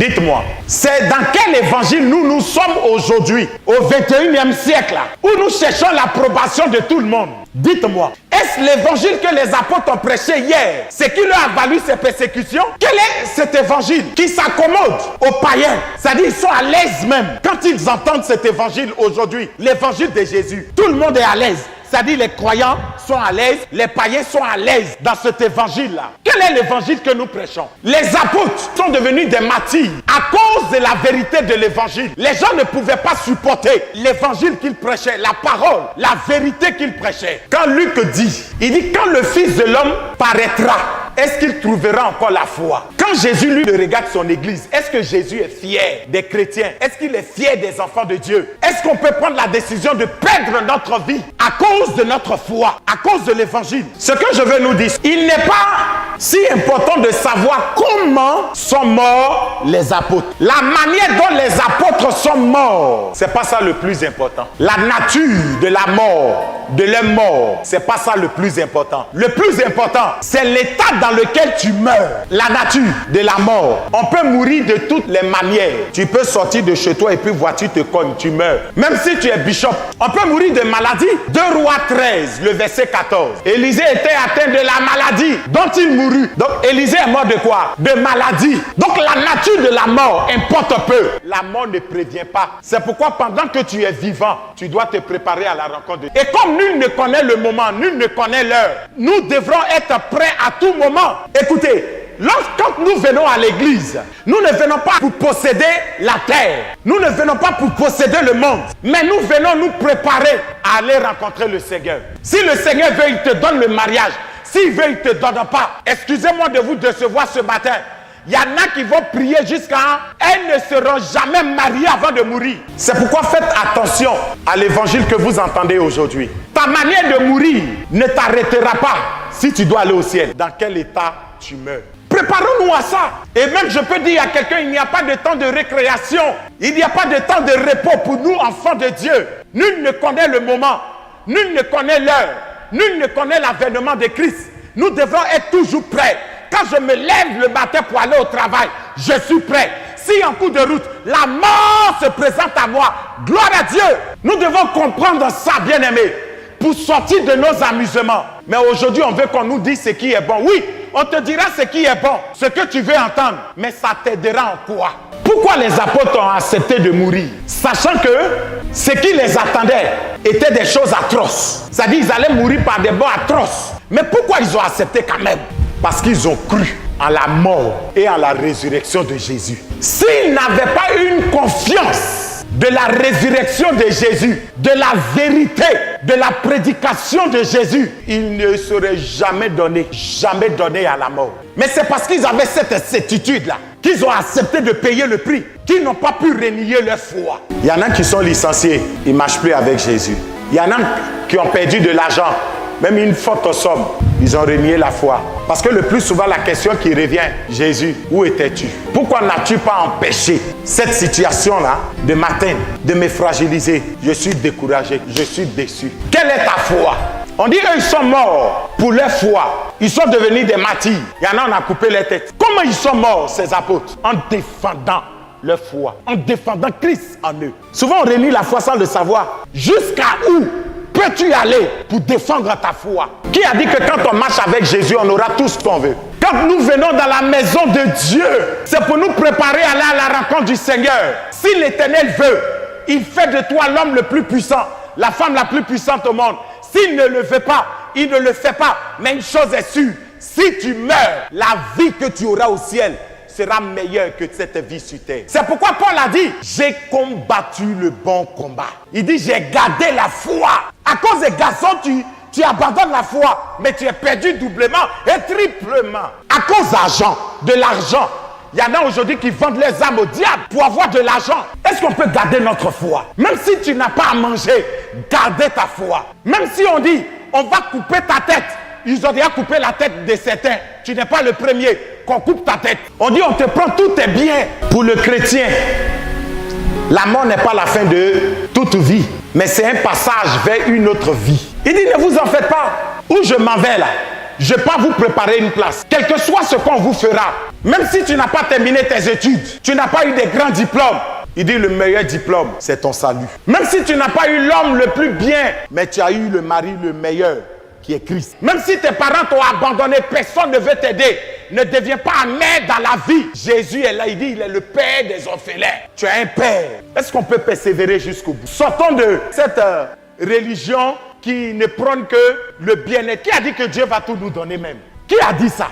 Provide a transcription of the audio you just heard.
Dites-moi, c'est dans quel évangile nous sommes aujourd'hui, au 21e siècle, où nous cherchons l'approbation de tout le monde? Dites-moi, est-ce l'évangile que les apôtres ont prêché hier, ce qui leur a valu ces persécutions? Quel est cet évangile qui s'accommode aux païens? C'est-à-dire ils sont à l'aise même quand ils entendent cet évangile aujourd'hui, l'évangile de Jésus. Tout le monde est à l'aise. C'est-à-dire les croyants sont à l'aise, les païens sont à l'aise dans cet évangile-là. Quel est l'évangile que nous prêchons? Les apôtres sont devenus des martyrs à cause de la vérité de l'évangile. Les gens ne pouvaient pas supporter l'évangile qu'ils prêchaient, la parole, la vérité qu'ils prêchaient. Quand Luc dit, il dit quand le Fils de l'homme paraîtra, est-ce qu'il trouvera encore la foi? Quand Jésus lui regarde son église, est-ce que Jésus est fier des chrétiens? Est-ce qu'il est fier des enfants de Dieu? Est-ce qu'on peut prendre la décision de perdre notre vie à cause de notre foi, à cause de l'évangile? Ce que je veux nous dire, il n'est pas si important de savoir comment sont morts les apôtres. La manière dont les apôtres sont morts, c'est pas ça le plus important. La nature de la mort, de leur mort, c'est pas ça le plus important. Le plus important, c'est l'état dans lequel tu meurs. La nature de la mort. On peut mourir de toutes les manières. Tu peux sortir de chez toi et puis voiture te cogne, tu meurs. Même si tu es bishop, on peut mourir de maladie. 2 Rois 13, le verset 14. Élisée était atteint de la maladie dont il mourut. Donc Élisée est mort de quoi? De maladie. Donc la nature de la mort importe peu. La mort ne prévient pas. C'est pourquoi pendant que tu es vivant, tu dois te préparer à la rencontre de Dieu. Et comme nul ne connaît le moment, nul ne connaît l'heure, nous devrons être prêts à tout moment. Écoutez, quand nous venons à l'église, nous ne venons pas pour posséder la terre. Nous ne venons pas pour posséder le monde. Mais nous venons nous préparer à aller rencontrer le Seigneur. Si le Seigneur veut, il te donne le mariage. S'il veut, il ne te donne pas. Excusez-moi de vous décevoir ce matin. Il y en a qui vont prier jusqu'à... Elles ne seront jamais mariées avant de mourir. C'est pourquoi faites attention à l'évangile que vous entendez aujourd'hui. Ta manière de mourir ne t'arrêtera pas si tu dois aller au ciel. Dans quel état tu meurs? Préparons-nous à ça. Et même je peux dire à quelqu'un, il n'y a pas de temps de récréation. Il n'y a pas de temps de repos pour nous, enfants de Dieu. Nul ne connaît le moment. Nul ne connaît l'heure. Nul ne connaît l'avènement de Christ. Nous devons être toujours prêts. Quand je me lève le matin pour aller au travail, je suis prêt. Si en cours de route, la mort se présente à moi, gloire à Dieu. Nous devons comprendre ça, bien-aimés, pour sortir de nos amusements. Mais aujourd'hui, on veut qu'on nous dise ce qui est bon. Oui, on te dira ce qui est bon, ce que tu veux entendre. Mais ça t'aidera en quoi? Pourquoi les apôtres ont accepté de mourir? Sachant que ce qui les attendait était des choses atroces. C'est-à-dire qu'ils allaient mourir par des morts atroces. Mais pourquoi ils ont accepté quand même? Parce qu'ils ont cru en la mort et en la résurrection de Jésus. S'ils n'avaient pas une confiance de la résurrection de Jésus, de la vérité, de la prédication de Jésus, ils ne seraient jamais donnés à la mort. Mais c'est parce qu'ils avaient cette certitude-là qu'ils ont accepté de payer le prix, qu'ils n'ont pas pu renier leur foi. Il y en a qui sont licenciés, ils ne marchent plus avec Jésus. Il y en a qui ont perdu de l'argent, même une forte somme, ils ont renié la foi. Parce que le plus souvent, la question qui revient, Jésus, où étais-tu? Pourquoi n'as-tu pas empêché cette situation-là de m'atteindre, de me fragiliser? Je suis découragé, je suis déçu. Quelle est ta foi? On dit qu'ils sont morts pour leur foi. Ils sont devenus des martyrs. Il y en a, on a coupé les têtes. Comment ils sont morts, ces apôtres? En défendant leur foi, en défendant Christ en eux. Souvent, on renie la foi sans le savoir. Jusqu'à où peux-tu aller pour défendre ta foi? Qui a dit que quand on marche avec Jésus, on aura tout ce qu'on veut? Quand nous venons dans la maison de Dieu, c'est pour nous préparer à aller à la rencontre du Seigneur. Si l'Éternel veut, il fait de toi l'homme le plus puissant, la femme la plus puissante au monde. S'il ne le fait pas, il ne le fait pas. Mais une chose est sûre, si tu meurs, la vie que tu auras au ciel sera meilleure que cette vie sur terre. C'est pourquoi Paul a dit, j'ai combattu le bon combat. Il dit, j'ai gardé la foi. À cause des garçons, tu abandonnes la foi, mais tu es perdu doublement et triplement. À cause de l'argent. Il y en a aujourd'hui qui vendent les âmes au diable pour avoir de l'argent. Est-ce qu'on peut garder notre foi? Même si tu n'as pas à manger, gardez ta foi. Même si on dit, on va couper ta tête. Ils ont déjà coupé la tête de certains. Tu n'es pas le premier qu'on coupe ta tête. On dit, on te prend tous tes biens. Pour le chrétien, la mort n'est pas la fin de toute vie, mais c'est un passage vers une autre vie. Il dit, ne vous en faites pas. Où je m'en vais là? je peux vous préparer une place. Quel que soit ce qu'on vous fera, même si tu n'as pas terminé tes études, tu n'as pas eu des grands diplômes, il dit le meilleur diplôme, c'est ton salut. Même si tu n'as pas eu l'homme le plus bien, mais tu as eu le mari le meilleur, qui est Christ. Même si tes parents t'ont abandonné, personne ne veut t'aider. Ne deviens pas amer dans la vie. Jésus est là, il dit, il est le père des orphelins. Tu as un père. Est-ce qu'on peut persévérer jusqu'au bout? Sortons de cette religion qui ne prône que le bien-être. Qui a dit que Dieu va tout nous donner même? Qui a dit ça?